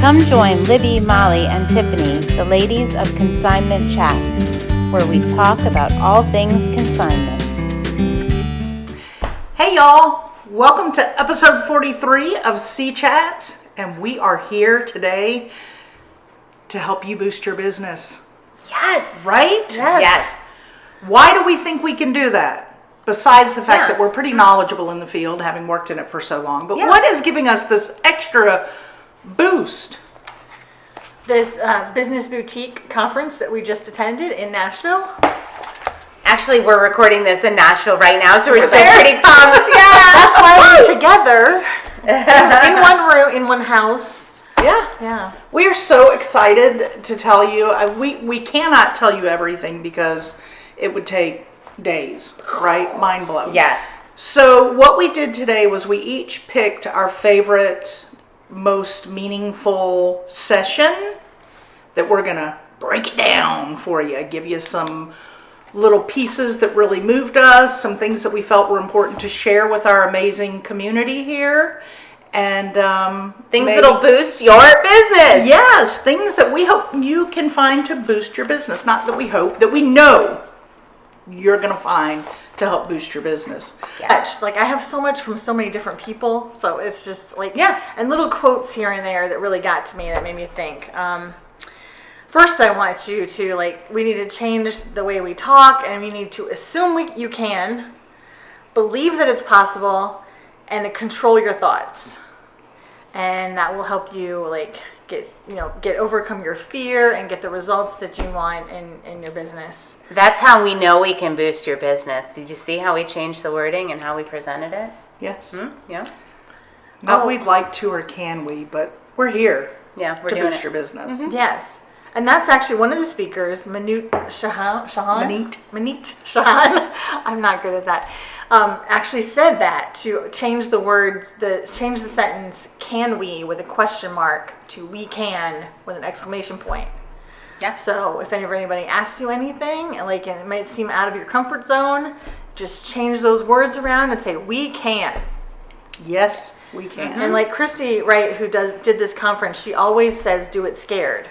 Come join Libby, Molly, and Tiffany, the ladies of Consignment Chats, where we talk about all things consignment. Hey y'all, welcome to episode 43 of C Chats, and we are here today to help you boost your business. Yes. Right? Yes. Why do we think we can do that? Besides the fact that we're pretty knowledgeable in the field, having worked in it for so long. But what is giving us this extra boost? This business boutique conference that we just attended in Nashville. Actually, we're recording this in Nashville right now, so we're still pretty pumped. Yeah, that's why we're together in one room, in one house. Yeah. We are so excited to tell you. We cannot tell you everything because it would take days, right? Mind blowing. Yes. So what we did today was we each picked our favorite, most meaningful session that we're going to break it down for you, give you some little pieces that really moved us, some things that we felt were important to share with our amazing community here, and things that'll boost your business. Yes, things that we hope you can find to boost your business. Not that we hope, that we know you're going to find to help boost your business. Like I have so much from so many different people, so it's just like and little quotes here and there that really got to me, that made me think. First, I want you to we need to change the way we talk, and we need to assume you can, believe that it's possible, and to control your thoughts, and that will help you overcome your fear and get the results that you want in your business. That's how we know we can boost your business. Did you see how we changed the wording and how we presented it? Yes. Yeah. Not we'd like to or can we, but we're here. Yeah, we're to doing boost it. your business. Mm-hmm. Yes. And that's actually one of the speakers, Manit Shahan. I'm not good at that. Actually said that to change the words, change the sentence "can we" with a question mark to "we can" with an exclamation point. Yeah. So if anybody asks you anything, and it might seem out of your comfort zone, just change those words around and say "we can." Yes, we can. Mm-hmm. And like Christy Wright, who did this conference, she always says, "Do it scared."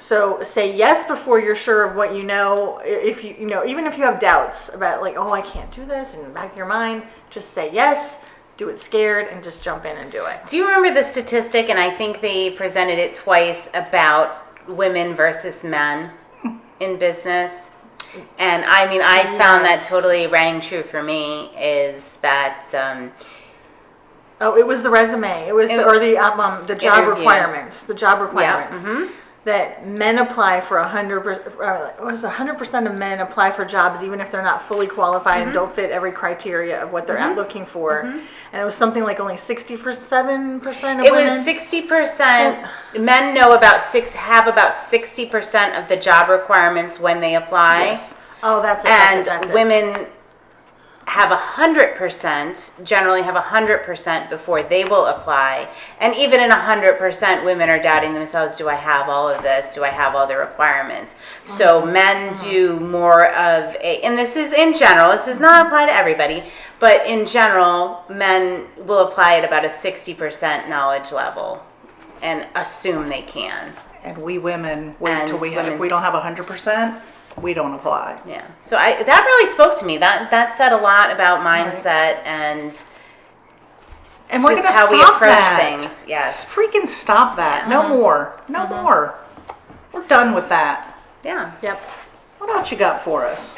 So say yes before you're sure of what you know. If even if you have doubts about I can't do this, in the back of your mind, just say yes, do it scared, and just jump in and do it. Do you remember the statistic, and I think they presented it twice, about women versus men in business? And I mean, I found that totally rang true for me, is that... it was the resume. It was the job interview. requirements. The job requirements. Yeah. Mm-hmm. That men apply for 100% of men apply for jobs even if they're not fully qualified and don't fit every criteria of what they're looking for. Mm-hmm. And it was something like only 67% of women. It was 60%. Men have about 60% of the job requirements when they apply. Yes. Oh, that's it. And women have 100%, generally have 100% before they will apply. And even in 100%, women are doubting themselves, do I have all of this? Do I have all the requirements? Mm-hmm. So men do more of and this is in general, this does not apply to everybody, but in general, men will apply at about a 60% knowledge level and assume they can. And we women wait till if we don't have 100%, we don't apply. Yeah. So that really spoke to me. That said a lot about mindset and we're just gonna how we stop approach that. things. Yes. Freaking stop that. Yeah. No more. No more. We're done with that. Yeah. Yep. What else you got for us?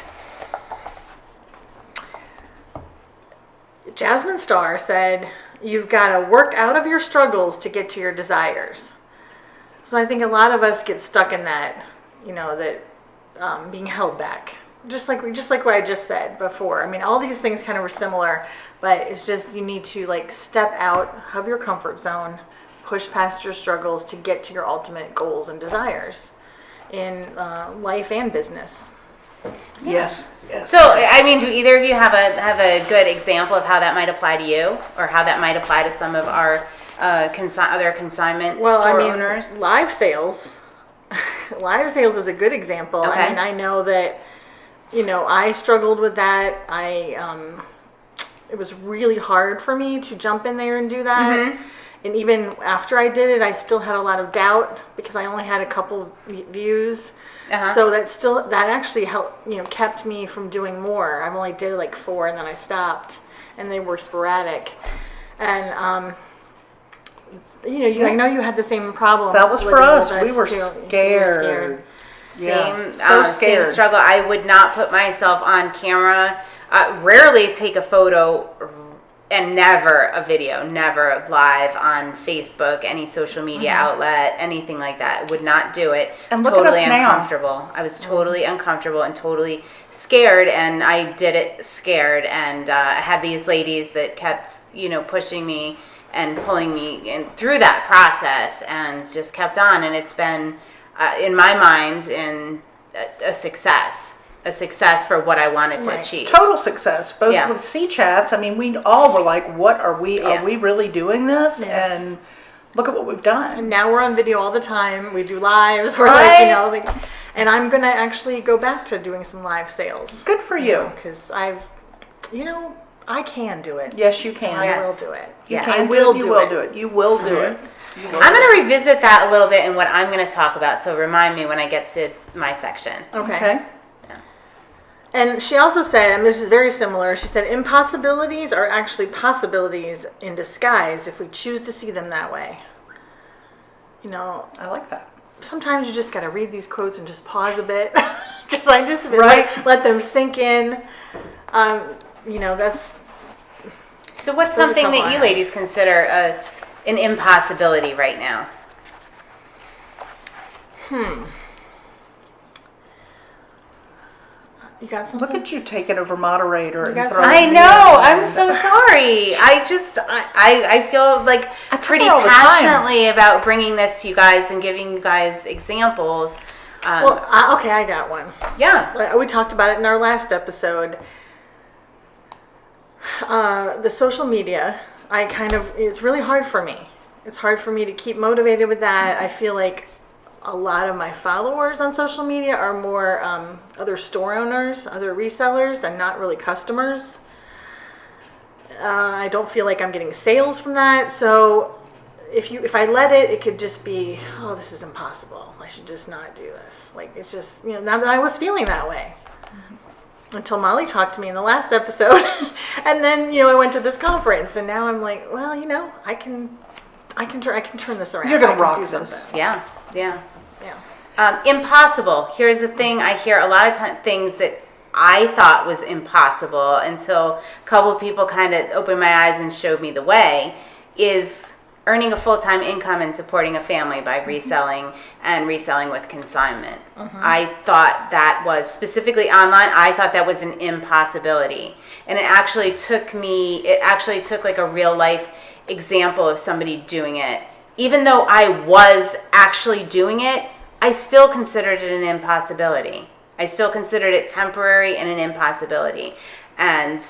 Jasmine Starr said, "You've got to work out of your struggles to get to your desires." So I think a lot of us get stuck in that, being held back. Just like what I just said before. I mean, all these things kind of were similar, but it's just you need to step out of your comfort zone, push past your struggles to get to your ultimate goals and desires in life and business. Yes. So, I mean, do either of you have a good example of how that might apply to you, or how that might apply to some of our other consignment store owners? Live sales. Live sales is a good example. Okay. I mean, I know that, I struggled with that. It was really hard for me to jump in there and do that. Mm-hmm. And even after I did it, I still had a lot of doubt because I only had a couple views. So that actually helped, kept me from doing more. I only did like 4 and then I stopped, and they were sporadic. And I know you had the same problem. That was for living us. with We were too. scared. Same, So scared. same struggle. I would not put myself on camera. Rarely take a photo, and never a video, never live on Facebook, any social media outlet, anything like that. Would not do it. And look totally at us now. uncomfortable. I was totally uncomfortable and totally scared, and I did it scared. And I had these ladies that kept, pushing me and pulling me in through that process, and just kept on. And it's been, in my mind, a success. A success for what I wanted to achieve. Total success. Both with C-Chats. I mean, we all were like, what are we? Are we really doing this? Yes. And look at what we've done. And now we're on video all the time. We do lives. We're and I'm going to actually go back to doing some live sales. Good for you. Because I can do it. Yes, you can. I will do it. You I can will do do it. it. You will do it. You will do it. I'm going to revisit that a little bit in what I'm going to talk about. So remind me when I get to my section. Okay. And she also said, and this is very similar, she said, impossibilities are actually possibilities in disguise if we choose to see them that way. I like that. Sometimes you just got to read these quotes and just pause a bit. Because I just let them sink in. That's... So what's something that you ladies consider an impossibility right now? You got something? Look at you taking over moderator and throwing I me know. in. I'm so sorry. I feel like pretty all the passionately about bringing this to you guys and giving you guys examples. Okay, I got one. Yeah. We talked about it in our last episode. The social media, it's really hard for me. It's hard for me to keep motivated with that. I feel like a lot of my followers on social media are more other store owners, other resellers, and not really customers. I don't feel like I'm getting sales from that. So if I let it could just be, oh, this is impossible. I should just not do this. Like, it's just, now that I was feeling that way. Until Molly talked to me in the last episode. And then, I went to this conference, and now I'm like, well, I can turn this around. You're going to rock do this. something. Yeah. Impossible. Here's the thing. I hear a lot of things that I thought was impossible until a couple people kind of opened my eyes and showed me the way, is earning a full-time income and supporting a family by reselling with consignment. I thought that was, specifically online, I thought that was an impossibility. And it actually took like a real life example of somebody doing it. Even though I was actually doing it, I still considered it an impossibility. I still considered it temporary and an impossibility. And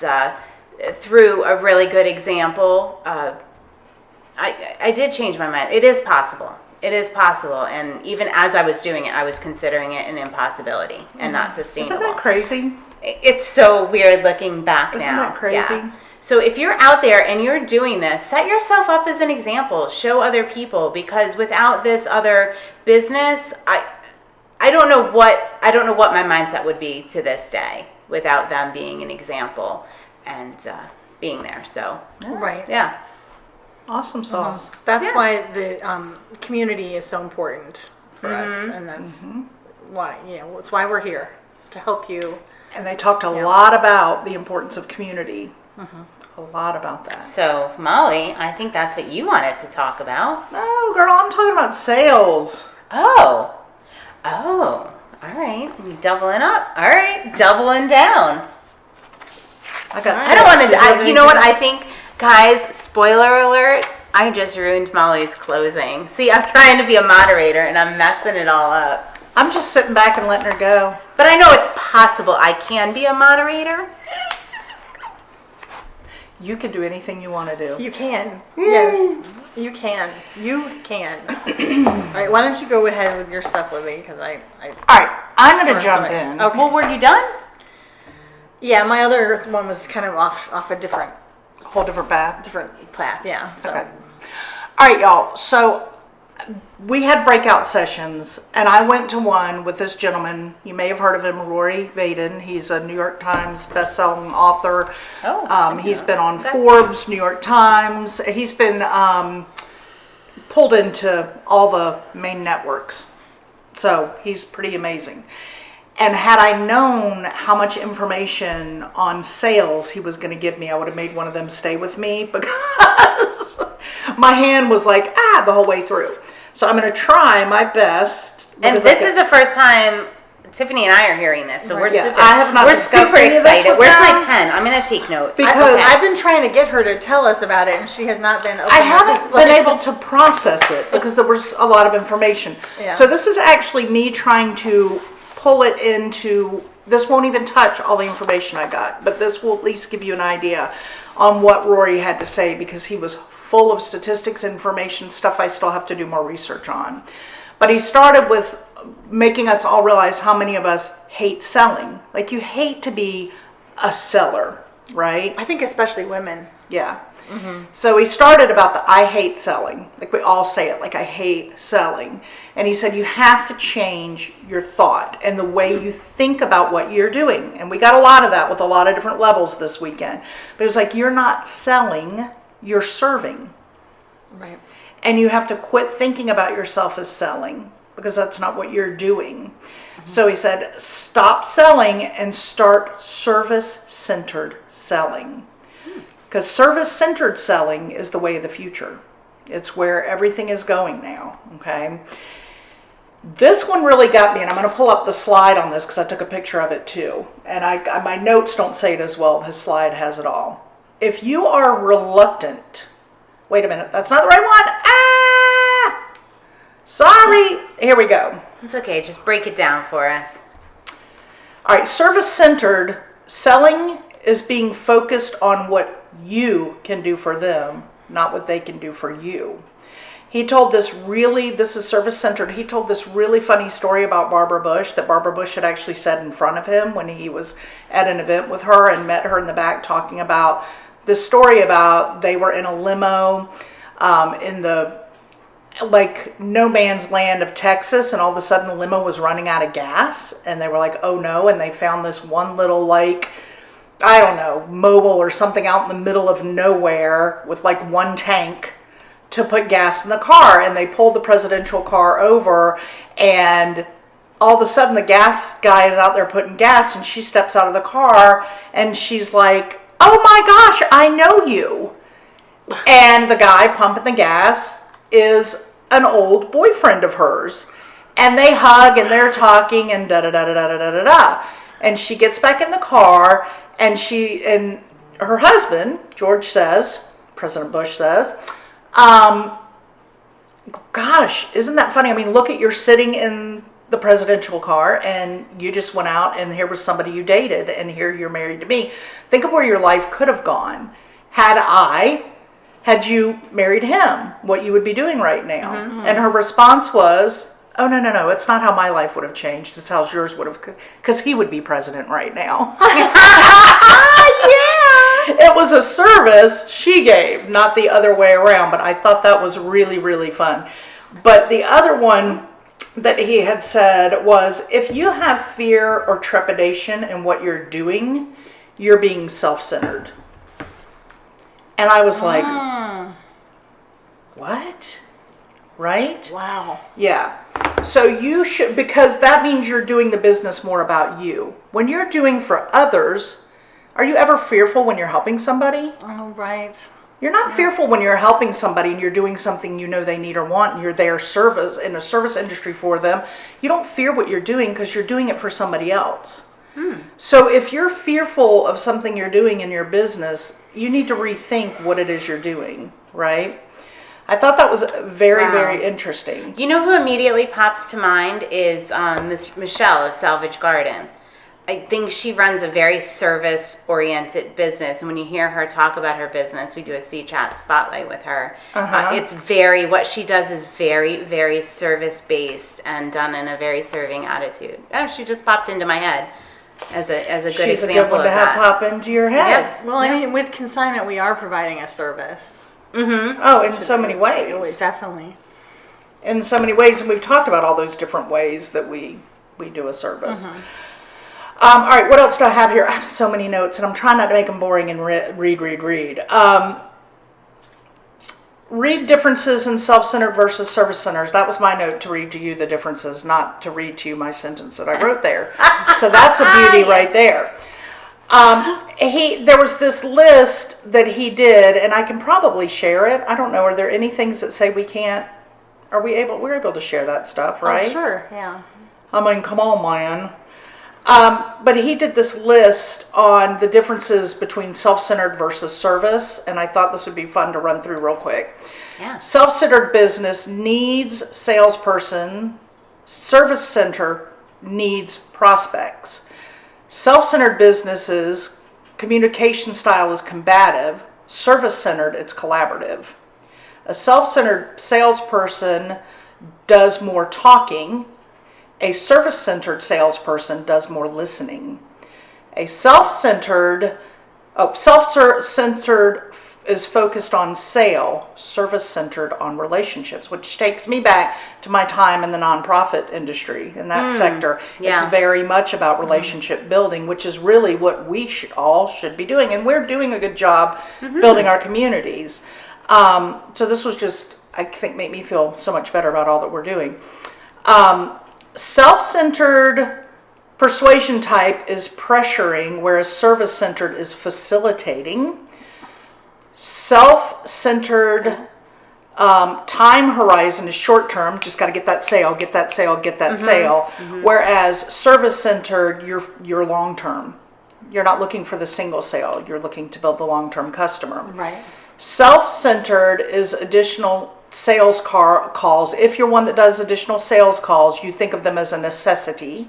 through a really good example, I did change my mind. It is possible. It is possible. And even as I was doing it, I was considering it an impossibility and not sustainable. Isn't that crazy? It's so weird looking back now. Isn't that crazy? Yeah. So if you're out there and you're doing this, set yourself up as an example. Show other people, because without this other business, I don't know what my mindset would be to this day without them being an example and being there. So Right. yeah. Awesome sauce. That's why the community is so important for us, and that's why it's why we're here, to help you. And they talked a lot about the importance of community. A lot about that. So Molly, I think that's what you wanted to talk about. No, girl, I'm talking about sales. Oh, all right. And you doubling up? All right, doubling down. I got. I don't want to. You know what? I think, guys. Spoiler alert. I just ruined Molly's closing. See, I'm trying to be a moderator and I'm messing it all up. I'm just sitting back and letting her go. But I know it's possible I can be a moderator. You can do anything you want to do. You can. Yes, you can. You can. All right, why don't you go ahead with your stuff, Libby? Because All right, I'm going to jump in. Okay. Well, were you done? Yeah, my other one was kind of off a different, Whole different path. different path. Yeah. So. Okay. All right, y'all. So we had breakout sessions, and I went to one with this gentleman. You may have heard of him, Rory Vaden. He's a New York Times best-selling author. He's been on Forbes, New York Times. He's been pulled into all the main networks. So he's pretty amazing. And had I known how much information on sales he was going to give me, I would have made one of them stay with me, because my hand was like, the whole way through. So I'm going to try my best. And this is the first time Tiffany and I are hearing this, so we're super, I have not we're discussed super any of this excited. with Where's them. my pen? I'm going to take notes. Because I've been trying to get her to tell us about it, and she has not been open. I haven't been able to process it because there was a lot of information. Yeah. So this is actually me trying to pull it into, this won't even touch all the information I got, but this will at least give you an idea on what Rory had to say, because he was full of statistics, information, stuff I still have to do more research on. But he started with making us all realize how many of us hate selling. Like, you hate to be a seller, right? I think especially women. Yeah. So he started about the I hate selling. Like, we all say it, like, I hate selling. And he said you have to change your thought and the way you think about what you're doing. And we got a lot of that with a lot of different levels this weekend. But it was like, you're not selling, you're serving. Right. And you have to quit thinking about yourself as selling, because that's not what you're doing. So he said, stop selling and start service-centered selling. Because service-centered selling is the way of the future. It's where everything is going now, okay? This one really got me, and I'm going to pull up the slide on this because I took a picture of it too. And my notes don't say it as well. His slide has it all. If you are reluctant, wait a minute, that's not the right one. Sorry. Here we go. It's okay. Just break it down for us. All right, service-centered selling is being focused on what you can do for them, not what they can do for you. He told this is service-centered, he told this really funny story about Barbara Bush, that Barbara Bush had actually said in front of him when he was at an event with her and met her in the back, talking about this story about they were in a limo in the like no man's land of Texas, and all of a sudden the limo was running out of gas, and they were like, oh no, and they found this one little, like, I don't know, mobile or something out in the middle of nowhere with like one tank to put gas in the car. And they pulled the presidential car over, and all of a sudden the gas guy is out there putting gas, and she steps out of the car and she's like, oh my gosh, I know you. And the guy pumping the gas is an old boyfriend of hers. And they hug and they're talking and da-da-da-da-da-da-da-da. And she gets back in the car, and her husband, George, says, President Bush says, gosh, isn't that funny? I mean, look, you're sitting in the presidential car, and you just went out, and here was somebody you dated, and here you're married to me. Think of where your life could have gone had you married him, what you would be doing right now. And her response was, oh, no, it's not how my life would have changed. It's how yours would have, because he would be president right now. Yeah. It was a service she gave, not the other way around, but I thought that was really, really fun. But the other one that he had said was, if you have fear or trepidation in what you're doing, you're being self-centered. And I was like, what? Right? Wow. Yeah. So you should, because that means you're doing the business more about you. When you're doing for others, are you ever fearful when you're helping somebody? Oh, right. You're not fearful when you're helping somebody and you're doing something you know they need or want, and you're there service in a service industry for them. You don't fear what you're doing because you're doing it for somebody else. So if you're fearful of something you're doing in your business, you need to rethink what it is you're doing, right? I thought that was very, very interesting. You know who immediately pops to mind is Miss Michelle of Salvage Garden. I think she runs a very service-oriented business, and when you hear her talk about her business, we do a C-Chat spotlight with her. It's what she does is very, very service-based and done in a very serving attitude. Oh, she just popped into my head as a good She's example a good one of to have that. pop into your head. Yeah. Well, I mean, with consignment, we are providing a service. Oh, in so many Oh, ways. definitely. In so many ways, and we've talked about all those different ways that we do a service. All right, what else do I have here? I have so many notes, and I'm trying not to make them boring and read. Read differences in self-centered versus service centers. That was my note, to read to you the differences, not to read to you my sentence that I wrote there. So that's a beauty right there. There was this list that he did, and I can probably share it. I don't know. Are there any things that say we can't? We're able to share that stuff, right? Oh, sure, yeah. I mean, come on, man. But he did this list on the differences between self-centered versus service, and I thought this would be fun to run through real quick. Yeah. Self-centered business needs salesperson. Service center needs prospects. Self-centered businesses, communication style is combative. Service-centered, it's collaborative. A self-centered salesperson does more talking. A service-centered salesperson does more listening. A self-centered is focused on sale, service-centered on relationships, which takes me back to my time in the nonprofit industry, in that sector. Yeah. It's very much about relationship building, which is really what we all should be doing. And we're doing a good job building our communities. So this was just, I think, made me feel so much better about all that we're doing. Self-centered persuasion type is pressuring, whereas service-centered is facilitating. Self-centered time horizon is short-term, just got to get that sale, get that sale, get that sale. Whereas service-centered, you're long-term. You're not looking for the single sale. You're looking to build the long-term customer. Right. Self-centered is additional sales calls. If you're one that does additional sales calls, you think of them as a necessity,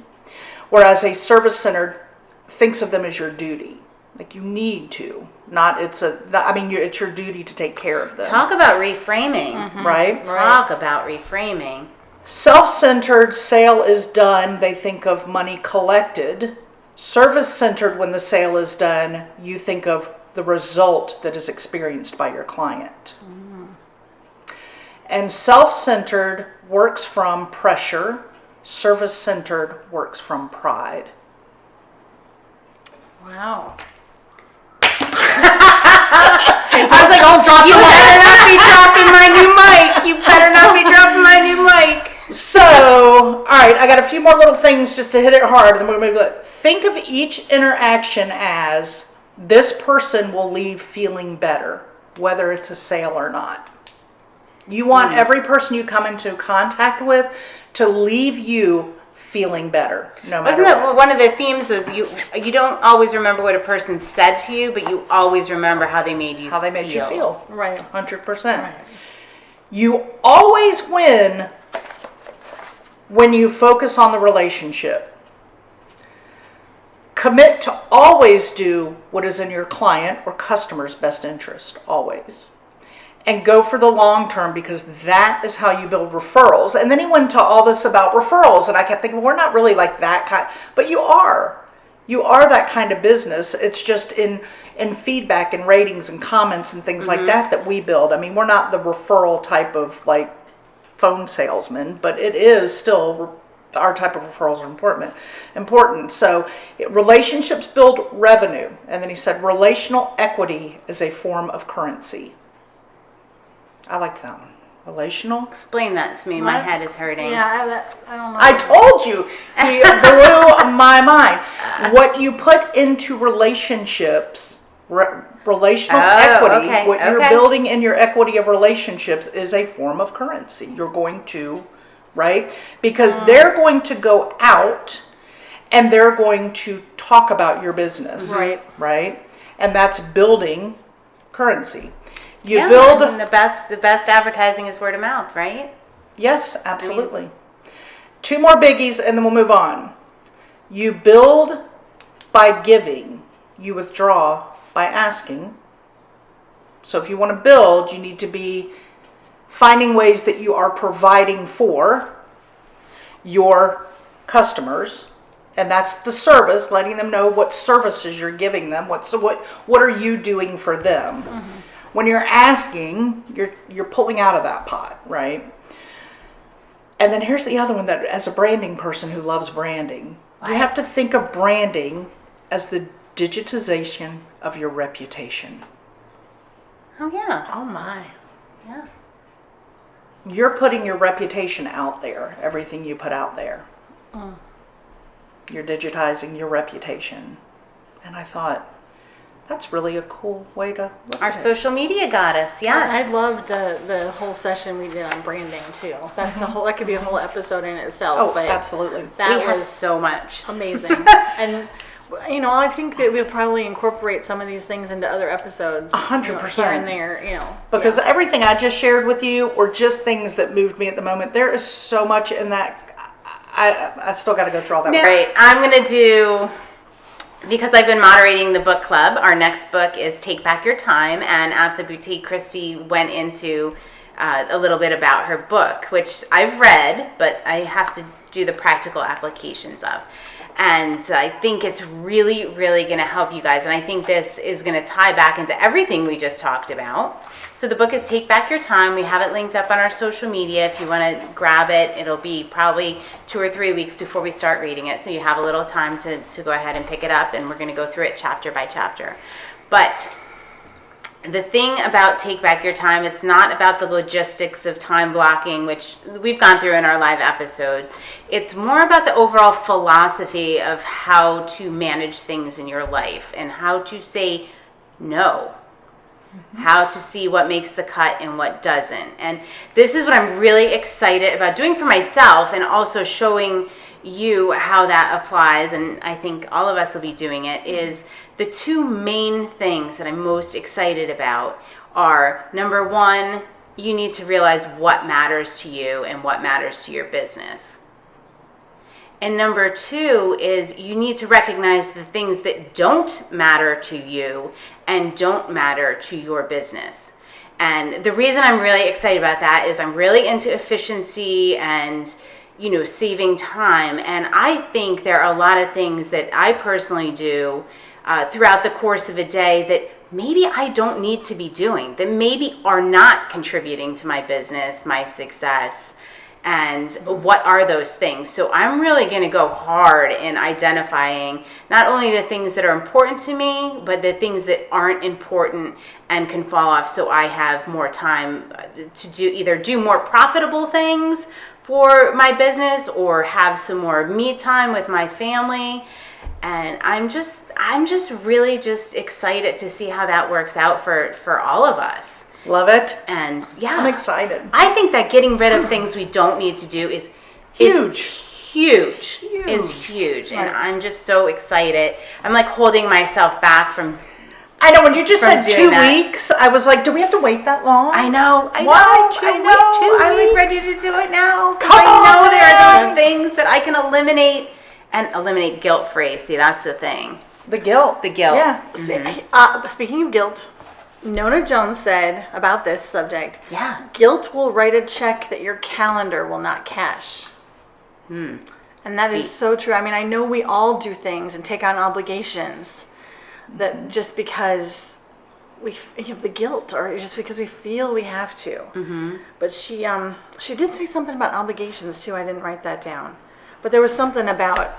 whereas a service-centered thinks of them as your duty. Like you need to, it's your duty to take care of them. Talk about reframing. Right? Talk about reframing. Self-centered, sale is done, they think of money collected. Service-centered, when the sale is done, you think of the result that is experienced by your client. And self-centered works from pressure. Service-centered works from pride. Wow. I was like, oh, you better not be dropping my new mic. You better not be dropping my new mic. So, all right, I got a few more little things just to hit it hard. Then we're going to think of each interaction as this person will leave feeling better, whether it's a sale or not. You want every person you come into contact with to leave you feeling better, no matter Wasn't that what. one of the themes was you don't always remember what a person said to you, but you always remember how they made you feel. Right. 100%. Right. You always win when you focus on the relationship. Commit to always do what is in your client or customer's best interest, always. And go for the long term, because that is how you build referrals. And then he went into all this about referrals, and I kept thinking, well, we're not really like that kind, but you are. You are that kind of business. It's just in feedback and ratings and comments and things like that we build. I mean, we're not the referral type of like phone salesman, but it is still, our type of referrals are important. So relationships build revenue. And then he said relational equity is a form of currency. I like that one. Relational. Explain that to me. My head is hurting. Yeah, I don't know. I told you. He blew my mind. What you put into relationships, relational equity, what you're building in your equity of relationships is a form of currency. You're going to, right? Because they're going to go out and they're going to talk about your business. Right? And that's building currency. You build, and the best advertising is word of mouth, right? Yes, absolutely. Two more biggies and then we'll move on. You build by giving. You withdraw by asking. So if you want to build, you need to be finding ways that you are providing for your customers. And that's the service, letting them know what services you're giving them. What are you doing for them? when you're asking, you're pulling out of that pot, right? And then here's the other one that, as a branding person who loves branding, you have to think of branding as the digitization of your reputation. Oh, yeah. Oh my. Yeah. You're putting your reputation out there, everything you put out there. You're digitizing your reputation. And I thought, that's really a cool way to look Our at it. social media goddess, yes. I loved the whole session we did on branding too. That's a whole. That could be a whole episode in itself. Oh, but absolutely. That we have was so much. amazing. And I think that we'll probably incorporate some of these things into other episodes. 100%. Here and there. Because everything I just shared with you were just things that moved me at the moment. There is so much in that. I still got to go through all that. Right. I'm going to do, because I've been moderating the book club, our next book is Take Back Your Time. And at the boutique, Christy went into a little bit about her book, which I've read, but I have to do the practical applications of. And I think it's really, really going to help you guys. And I think this is going to tie back into everything we just talked about. So the book is Take Back Your Time. We have it linked up on our social media. If you want to grab it, it'll be probably 2 or 3 weeks before we start reading it. So you have a little time to go ahead and pick it up. And we're going to go through it chapter by chapter. But the thing about Take Back Your Time, it's not about the logistics of time blocking, which we've gone through in our live episode. It's more about the overall philosophy of how to manage things in your life and how to say no. How to see what makes the cut and what doesn't. And this is what I'm really excited about doing for myself, and also showing you how that applies, and I think all of us will be doing it, is the two main things that I'm most excited about are, number one, you need to realize what matters to you and what matters to your business. And number two is you need to recognize the things that don't matter to you and don't matter to your business. And the reason I'm really excited about that is I'm really into efficiency and saving time. And I think there are a lot of things that I personally do throughout the course of a day that maybe I don't need to be doing, that maybe are not contributing to my business, my success. And what are those things? So I'm really going to go hard in identifying not only the things that are important to me, but the things that aren't important and can fall off, so I have more time to either do more profitable things for my business or have some more me time with my family. And I'm just really just excited to see how that works out for all of us. Love it. And yeah, I'm excited. I think that getting rid of things we don't need to do is huge. Right. And I'm just so excited. I'm like holding myself back from. I know, when you just said 2 that. weeks, I was like, do we have to wait that long? I know. Why I'm like ready to do it now. Because I know there are those things that I can eliminate and eliminate guilt-free. See, that's the thing. The guilt. Yeah. Speaking of guilt, Nona Jones said about this subject, Yeah. guilt will write a check that your calendar will not cash. And that is so true. I mean, I know we all do things and take on obligations that just because we have the guilt, or just because we feel we have to. But she did say something about obligations too. I didn't write that down, but there was something about.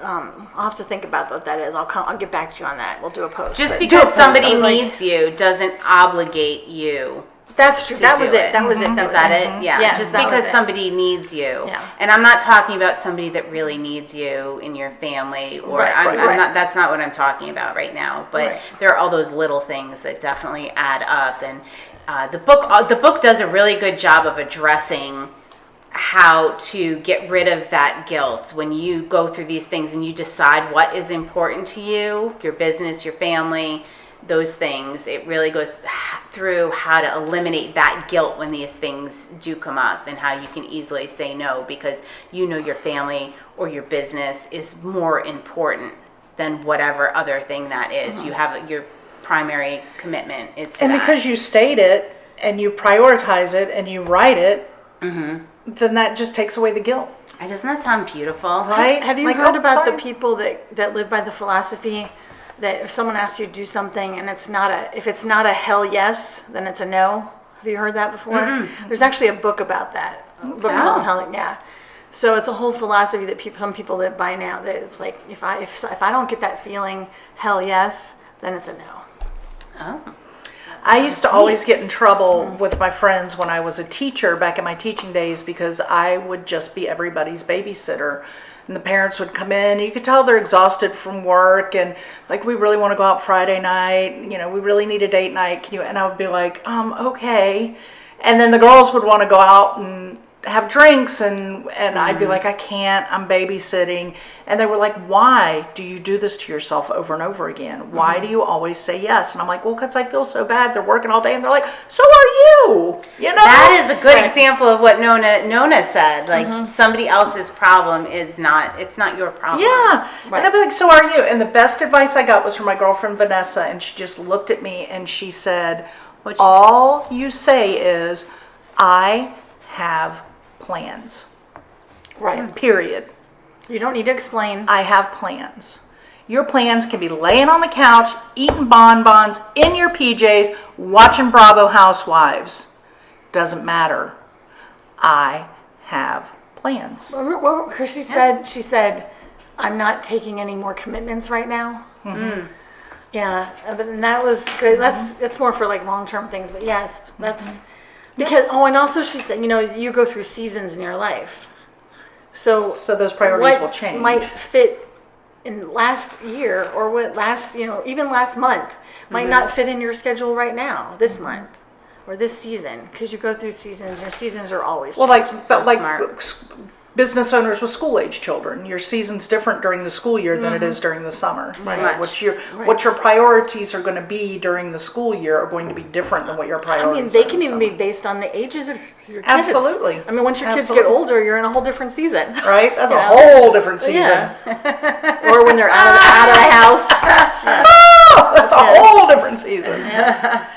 I'll have to think about what that is. I'll get back to you on that. We'll do a post. Just because somebody needs you doesn't obligate you. That's true. That was it. That was it. Is that it? Yeah. Yes, Just that was because it. somebody needs you. Yeah. And I'm not talking about somebody that really needs you in your family, or Right, I'm right. not. That's not what I'm talking about right now. But Right. there are all those little things that definitely add up. And the book does a really good job of addressing how to get rid of that guilt when you go through these things and you decide what is important to you, your business, your family, those things. It really goes through how to eliminate that guilt when these things do come up, and how you can easily say no because your family or your business is more important than whatever other thing that is. You have your primary commitment is to And that. because you state it and you prioritize it and you write it, then that just takes away the guilt. Doesn't that sound beautiful? Right? Have you Like, heard oh, about sorry. the people that live by the philosophy that if someone asks you to do something and if it's not a hell yes, then it's a no. Have you heard that before? Mm-hmm. There's actually a book about that. A book called Hell Yeah. So it's a whole philosophy that some people live by now. That it's like if I don't get that feeling hell yes, then it's a no. Oh. I used to always get in trouble with my friends when I was a teacher back in my teaching days because I would just be everybody's babysitter. And the parents would come in and you could tell they're exhausted from work and like, we really want to go out Friday night. We really need a date night. And I would be like, okay. And then the girls would want to go out and have drinks and I'd be like, I can't, I'm babysitting. And they were like, why do you do this to yourself over and over again? Why do you always say yes? And I'm like, well, because I feel so bad. They're working all day. And they're like, so are you. That is a good example of what Nona said. Like somebody else's problem it's not your problem. Yeah. Right. And I'd be like, so are you. And the best advice I got was from my girlfriend Vanessa. And she just looked at me and she said, all you say is, I have plans. Right. Period. You don't need to explain. I have plans. Your plans can be laying on the couch, eating bonbons, in your PJs, watching Bravo Housewives. Doesn't matter. I have plans. What Christy said, she said, I'm not taking any more commitments right now. Mm-hmm. Yeah, and that was good. That's more for like long-term things, but yes, that's because. Oh, and also she said, you go through seasons in your life, so those priorities will change. Might fit in last year or even last month might not fit in your schedule right now, this month or this season, because you go through seasons. Your seasons are always changing. Business owners with school-age children, your season's different during the school year than it is during the summer. Right. What your priorities are going to be during the school year are going to be different than what your priorities are. They can even be based on the ages of your kids. Absolutely. Once your kids get older, you're in a whole different season. Right? That's a whole different season. Yeah. Or when they're out of the house. Yeah. Oh, that's a whole different season. Yeah.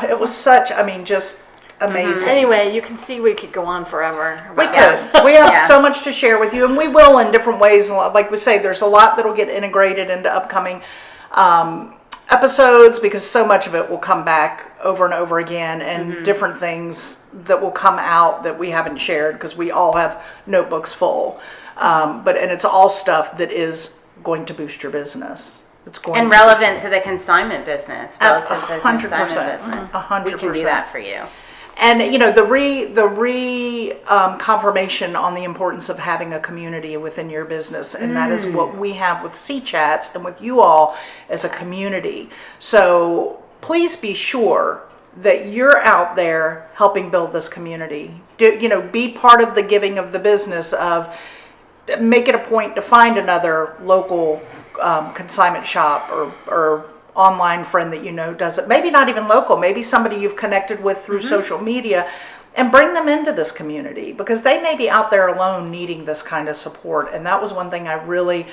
It was such, just amazing. Anyway, you can see we could go on forever. We could. We have so much to share with you, and we will in different ways. Like we say, there's a lot that will get integrated into upcoming episodes because so much of it will come back over and over again, and different things that will come out that we haven't shared because we all have notebooks full. And it's all stuff that is going to boost your business. It's going and relevant to the consignment business, relative to the consignment business. 100%. We can do that for you. And the confirmation on the importance of having a community within your business, and that is what we have with C-Chats and with you all as a community. So please be sure that you're out there helping build this community. Be part of the giving of the business of make it a point to find another local consignment shop or online friend that does it. Maybe not even local, maybe somebody you've connected with through social media, and bring them into this community because they may be out there alone needing this kind of support. And that was one thing I really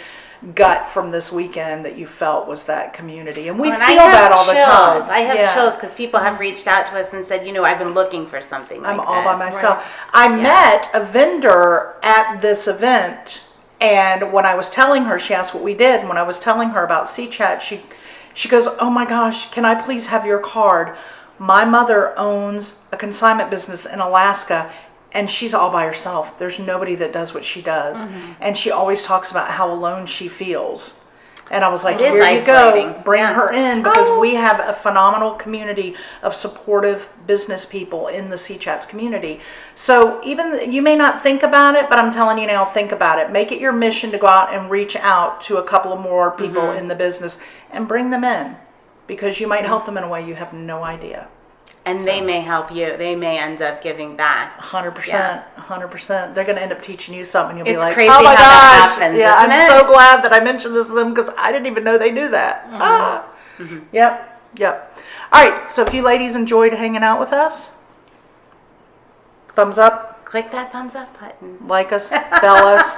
got from this weekend that you felt was that community. And we feel that all the time. I have chills because people have reached out to us and said, I've been looking for something like this. I'm all by myself. Right. I met a vendor at this event, and when I was telling her, she asked what we did, and when I was telling her about C-Chat, she goes, oh my gosh, can I please have your card? My mother owns a consignment business in Alaska, and she's all by herself. There's nobody that does what she does. And she always talks about how alone she feels. And I was like, here you go, bring her in, because we have a phenomenal community of supportive business people in the C-Chats community. So even you may not think about it, but I'm telling you now, think about it. Make it your mission to go out and reach out to a couple of more people in the business and bring them in, because you might help them in a way you have no idea. And they may help you. They may end up giving back. 100%. 100%. They're going to end up teaching you something. You'll be like, crazy oh my how gosh. that happens, yeah, I'm isn't so glad that I mentioned this to them because I didn't even know they knew that. Yep. All right. So if you ladies enjoyed hanging out with us, thumbs up. Click that thumbs up button. Like us. Bell us.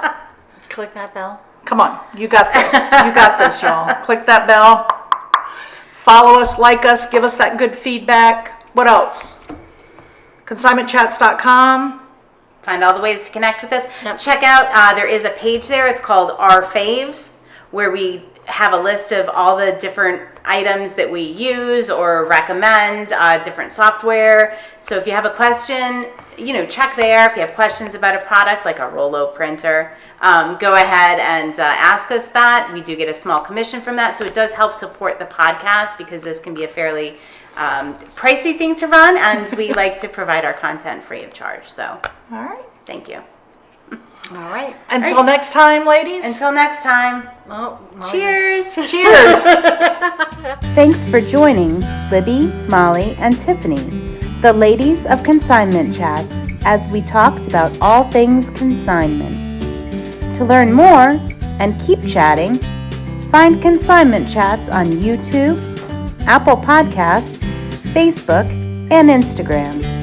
Click that bell. Come on. You got this. You got this, y'all. Click that bell. Follow us. Like us. Give us that good feedback. What else? Consignmentchats.com. Find all the ways to connect with us. Yep. Check out, there is a page there. It's called Our Faves, where we have a list of all the different items that we use or recommend, different software. So if you have a question, check there. If you have questions about a product like a Rollo printer, go ahead and ask us that. We do get a small commission from that. So it does help support the podcast because this can be a fairly pricey thing to run, and we like to provide our content free of charge. So, all right. Thank you. All right. Until next time, ladies. Until next time. Oh, Cheers. Cheers. Thanks for joining Libby, Molly, and Tiffany, the ladies of Consignment Chats, as we talked about all things consignment. To learn more and keep chatting, find Consignment Chats on YouTube, Apple Podcasts, Facebook, and Instagram.